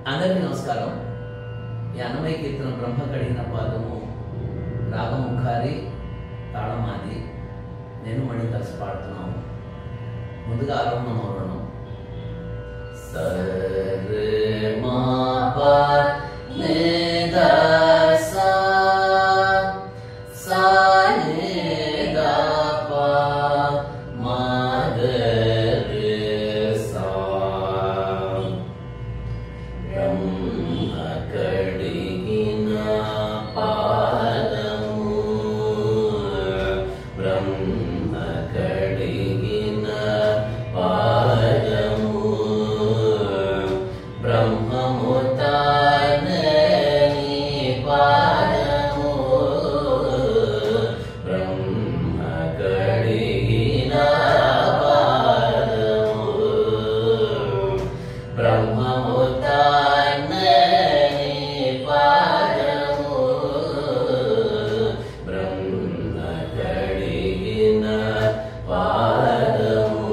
అందరికీ నమస్కారం. ఈ అన్నమయ్య కీర్తన బ్రహ్మ కడిగిన పాదము రాగం ముఖారి, తాళం ఆది. నేను మణి కలిసి పాడుతున్నాము. ముందుగా ఆరోహణం అవరణం. సరే మా పా నే దా సా సా నే దా పా మా రే సా. బ్రహ్మ కడిగిన పాదము, బ్రహ్మ కడిగిన పాదము, బ్రహ్మము తానే నీ పాదము, బ్రహ్మ కడిగిన పాదము, బ్రహ్మము తానే నీ పాదము, బ్రహ్మ కడిగిన పాదము.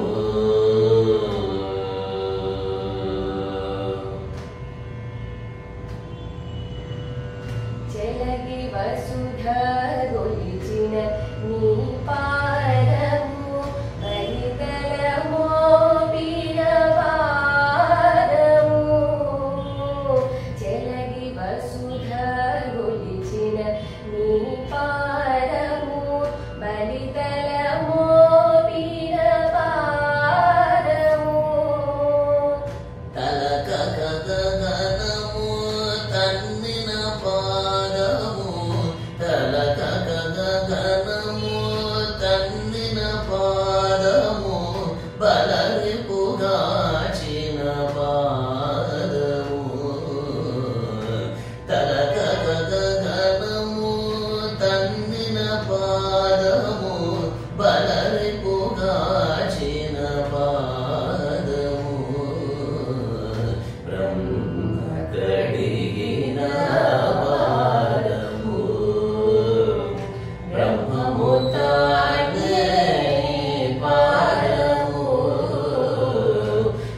జలగి వసుధ గొలిచిన నీ పాదము, పరితలమో పీన పాదము. జలగి వసుధ గొలిచిన నీ పాదము, బలితలమో పీన పాదము. తలక గగనము తన్నిన పాదము, తలక గగనము తన్నిన పాదము, బలరిపుగాచిన పాదము, తలక గగనము తన్నిన పాదము, బలరిపుగాచిన పాదము, బ్రహ్మ కడిగిన పాదము, బ్రహ్మము తానే పాదము,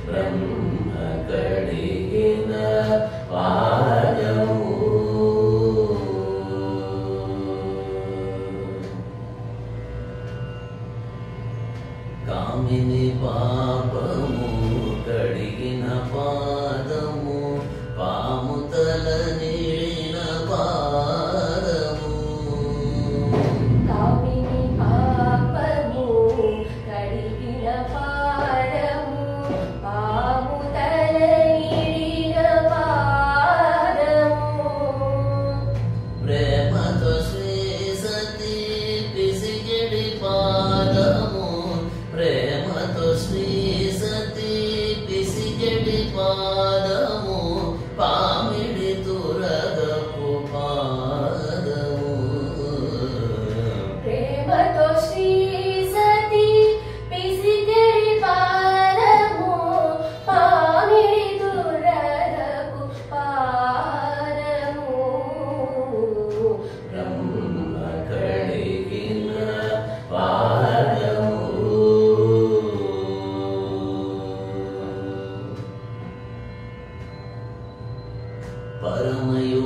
బ్రహ్మ కడిగిన పాదము. కామిని పాపము కడిగిన పాదము, పాము తల నీడిన పాదము, కామిని పాపము కడిగిన పాదము, పాము తల నీడిన పాదము. ప్రేమతో శ్రీ సతీ పిసిగిడి పాదము, ప్రేమతో శ్రీ సతీ పిసిగిడి పాదము, పామిడి తురగపు పాదము, ప్రేమతో శ్రీ సతీ పిసిగడి పాదము, పామిడి దురగపు పాదము. బ్రహ్మ కడిగిన పాదము.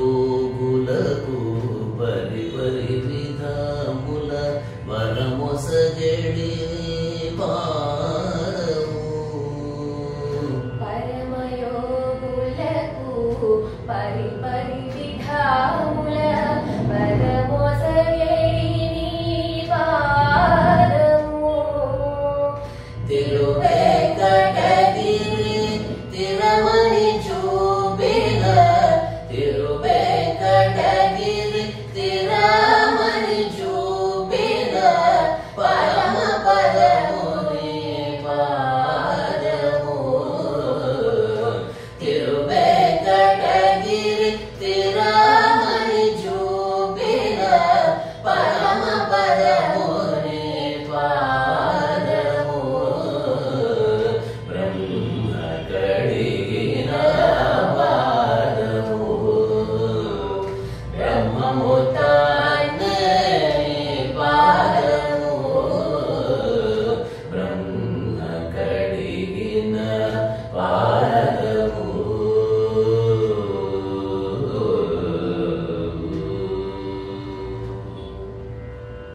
పరమయోగులకు పరిపరి విధముల వరమొసగడి పాదము, పరమయోగులకు పరిపరి విధాముల వరమొసగడి నీ పాదము. తిరువేంకటగిరి తిరమణి